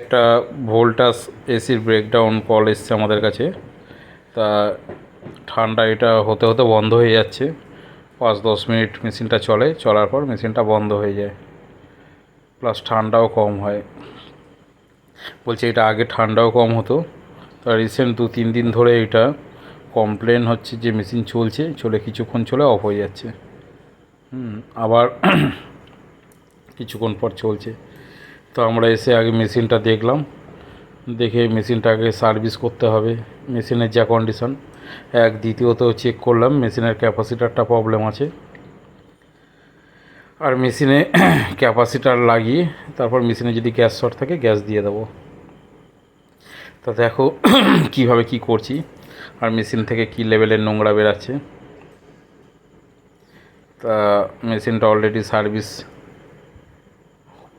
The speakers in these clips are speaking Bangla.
একটা ভোল্টাস এসির ব্রেকডাউন কল এসছে আমাদের কাছে। তা ঠান্ডা এটা হতে হতে বন্ধ হয়ে যাচ্ছে। 5-10 মিনিট মেশিনটা চলার পর মেশিনটা বন্ধ হয়ে যায়, প্লাস ঠান্ডাও কম হয়। বলছে এটা আগে ঠান্ডাও কম হতো, তা রিসেন্ট 2-3 দিন ধরে এটা কমপ্লেন হচ্ছে যে মেশিন চলে কিছুক্ষণ চলে অফ হয়ে যাচ্ছে, আবার কিছুক্ষণ পর চলছে। তো আমরা এসে আগে মেশিনটা দেখলাম, দেখে মেশিনটাকে সার্ভিস করতে হবে। মেশিনের যা কন্ডিশন, দ্বিতীয়ত চেক করলাম মেশিনের ক্যাপাসিটারটা প্রবলেম আছে। আর মেশিনে ক্যাপাসিটার লাগিয়ে তারপর মেশিনে যদি গ্যাস শর্ট থাকে গ্যাস দিয়ে দেবো। তা দেখো কীভাবে কি করছি আর মেশিন থেকে কি লেভেলের নোংরা বেরাচ্ছে। তা মেশিনটা অলরেডি সার্ভিস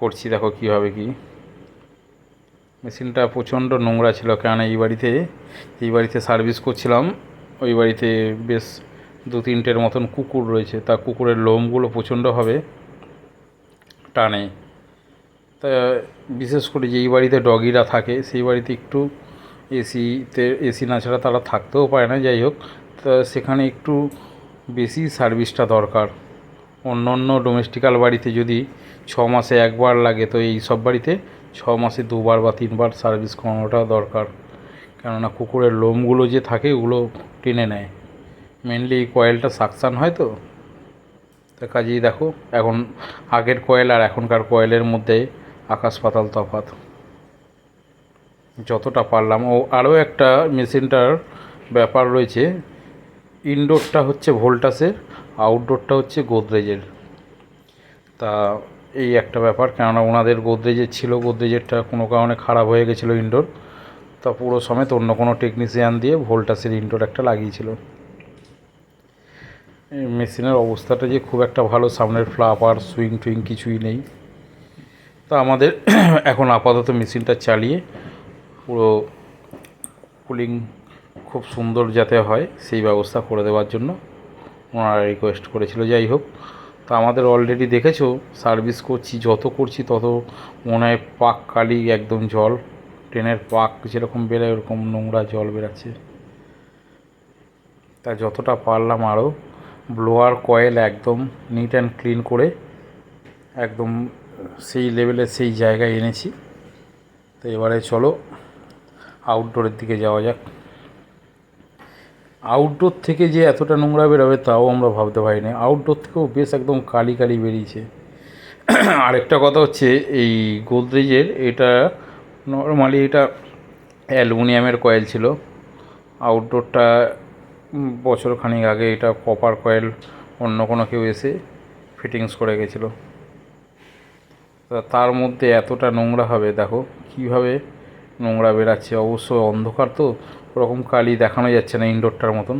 করছি, দেখো কীভাবে কি। মেশিনটা প্রচণ্ড নোংরা ছিল, কেননা এই বাড়িতে সার্ভিস করছিলাম, ওই বাড়িতে বেশ 2-3টের মতন কুকুর রয়েছে। তা কুকুরের লোমগুলো প্রচণ্ডভাবে টানে। তা বিশেষ করে যেই বাড়িতে ডগিরা থাকে সেই বাড়িতে একটু এসি না ছাড়া তারা থাকতেও পারে না। যাই হোক, তা সেখানে একটু বেশি সার্ভিসটা দরকার। অন্য ডোমেস্টিক্যাল বাড়িতে যদি 6 মাসে একবার লাগে, তো এই সব বাড়িতে 6 মাসে 2বার বা 3বার সার্ভিস করানোটা দরকার। কেননা কুকুরের লোমগুলো যে থাকে ওগুলো টেনে নেয়, মেনলি এই কয়েলটা সাকশান হয়। তো কাজেই দেখো এখন আগের কয়েল আর এখনকার কয়েলের মধ্যে আকাশ পাতাল তফাৎ। যতটা পারলাম। আরও একটা মেশিনটার ব্যাপার রয়েছে, ইনডোরটা হচ্ছে ভোল্টাসের, আউটডোরটা হচ্ছে গোদরেজের। তা এই একটা ব্যাপার, কেননা ওনাদের গোদরেজের ছিল, গোদরেজেরটা কোনো কারণে খারাপ হয়ে গেছিলো ইনডোর। তা পুরো সমেত অন্য কোনো টেকনিশিয়ান দিয়ে ভোল্টাসের ইনডোর একটা লাগিয়েছিল। মেশিনের অবস্থাটা যে খুব একটা ভালো, সামনের ফ্লাপার সুইং টুইং কিছুই নেই। তা আমাদের এখন আপাতত মেশিনটা চালিয়ে পুরো কুলিং খুব সুন্দর যাতে হয় সেই ব্যবস্থা করে দেওয়ার জন্য ওনারা রিকোয়েস্ট করেছিল। যাই হোক, তা আমাদের অলরেডি দেখেছো সার্ভিস করছি, যত করছি তত মনে হয় পাক কালি একদম জল, ট্রেনের পাক যেরকম বেরোয় ওরকম নোংরা জল বেরাচ্ছে। তা যতটা পারলাম আরও ব্লোয়ার কয়েল একদম নিট অ্যান্ড ক্লিন করে একদম সেই লেভেলে সেই জায়গায় এনেছি। তো এবারে চলো আউটডোরের দিকে যাওয়া যাক। আউটডোর থেকে যে এতটা নোংরা বেরোবে তাও আমরা ভাবতে পারিনি। আউটডোর থেকেও বেশ একদম কালি কালি বেরিয়েছে। আরেকটা কথা হচ্ছে, এই গোদরেজের এটা নর্মালি এটা অ্যালুমিনিয়ামের কয়েল ছিল। আউটডোরটা বছরখানেক আগে এটা কপার কয়েল অন্য কোনো কেউ এসে ফিটিংস করে গেছিলো। তার মধ্যে এতটা নোংরা হবে, দেখো কীভাবে নোংরা বেরাচ্ছে। অবশ্য অন্ধকার তো ওরকম কালি দেখানো যাচ্ছে না ইনডোরটার মতন,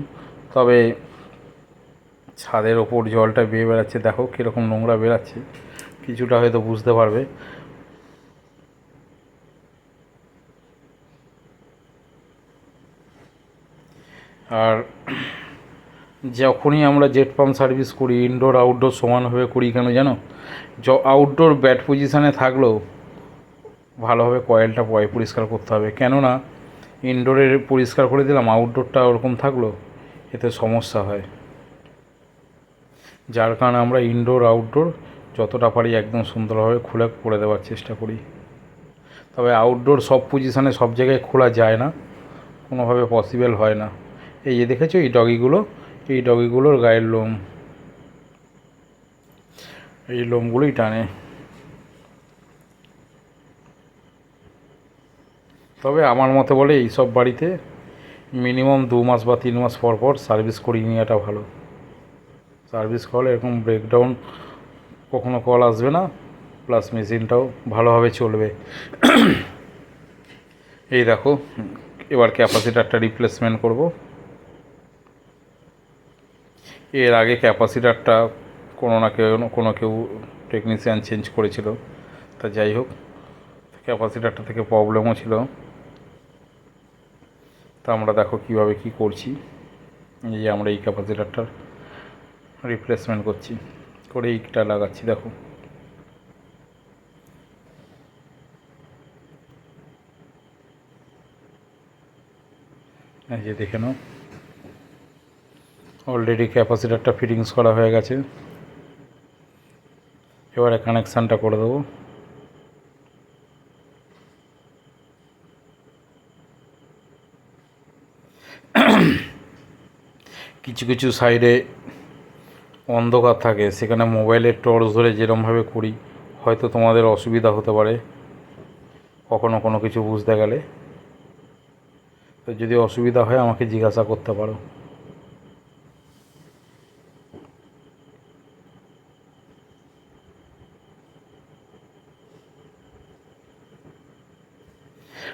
তবে ছাদের ওপর জলটা বেয়ে বেড়াচ্ছে, দেখো কীরকম নোংরা বেরাচ্ছে, কিছুটা হয়তো বুঝতে পারবে। আর যখনই আমরা জেট পাম্প সার্ভিস করি, ইনডোর আউটডোর সমানভাবে করি কেন জানো? আউটডোর ব্যাড পজিশানে থাকলেও ভালোভাবে কয়েলটা পরিষ্কার করতে হবে। কেননা ইনডোরের পরিষ্কার করে দিলাম, আউটডোরটা ওরকম থাকলো, এতে সমস্যা হয়। যার কারণে আমরা ইনডোর আউটডোর যতটা পারি একদম সুন্দরভাবে খুলে করে দেওয়ার চেষ্টা করি। তবে আউটডোর সব পজিশানে সব জায়গায় খোলা যায় না, কোনোভাবে পসিবল হয় না। এই যে দেখেছো এই ডগিগুলোর গায়ের লোম, এই লোমগুলোই টানে। তবে আমার মতে বলে এই সব বাড়িতে মিনিমাম 2 মাস বা 3 মাস পর পর সার্ভিস করিয়ে নেওয়াটা ভালো। সার্ভিস করলে এরকম ব্রেকডাউন কখনো কল আসবে না, প্লাস মেশিনটাও ভালোভাবে চলবে। এই দেখো এবার ক্যাপাসিটারটা রিপ্লেসমেন্ট করব। এর আগে ক্যাপাসিটারটা কোনো কেউ টেকনিশিয়ান চেঞ্জ করেছিল। তা যাই হোক, ক্যাপাসিটারটা থেকে প্রবলেমও ছিল। তা আমরা দেখো কীভাবে কি করছি। এই যে আমরা এই ক্যাপাসিটারটার রিপ্লেসমেন্ট করছি, করে এইটা লাগাচ্ছি। দেখো এই যে দেখে নাও, অলরেডি ক্যাপাসিটারটা ফিটিংস করা হয়ে গেছে। এবারে কানেকশানটা করে দেবো। কিছু কিছু সাইডে অন্ধকার থাকে, সেখানে মোবাইলের টর্চ ধরে যেরমভাবে করি হয়তো তোমাদের অসুবিধা হতে পারে কখনো কোনো কিছু বুঝতে গেলে। তো যদি অসুবিধা হয় আমাকে জিজ্ঞাসা করতে পারো।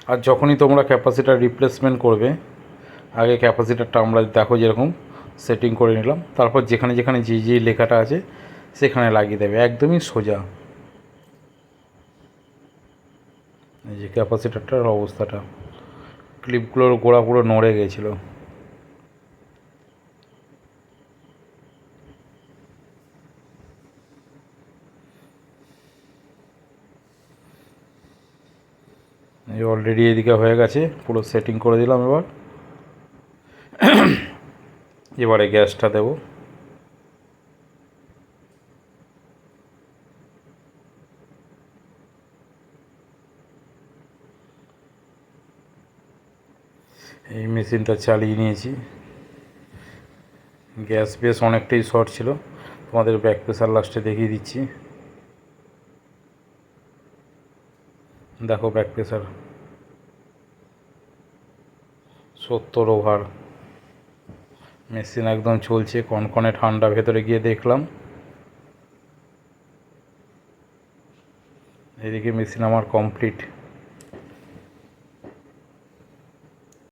আর যখনই তোমরা ক্যাপাসিটার রিপ্লেসমেন্ট করবে, আগে ক্যাপাসিটারটা আমরা দেখো যেরকম সেটিং করে নিলাম, তারপর যেখানে যেখানে যে লেখাটা আছে সেখানে লাগিয়ে দেবে, একদমই সোজা। এই যে ক্যাপাসিটারটার অবস্থাটা, ক্লিপগুলোর গোড়া পুরো নড়ে গেছিলো। এই অলরেডি এদিকে হয়ে গেছে, পুরো সেটিং করে দিলাম। এবারে গ্যাসটা দেব। এই মেশিনটা চালিয়ে নিয়েছি। গ্যাস বেশ অনেকটাই শর্ট ছিল, তোমাদের ব্যাক প্রেসার লাস্টে দেখিয়ে দিচ্ছি। দেখো ব্যাক প্রেসার 70 ওভার। মেশিন একদম চলছে, কনকনে ঠান্ডা। ভেতরে গিয়ে দেখলাম, এদিকে মেশিন আমার কমপ্লিট।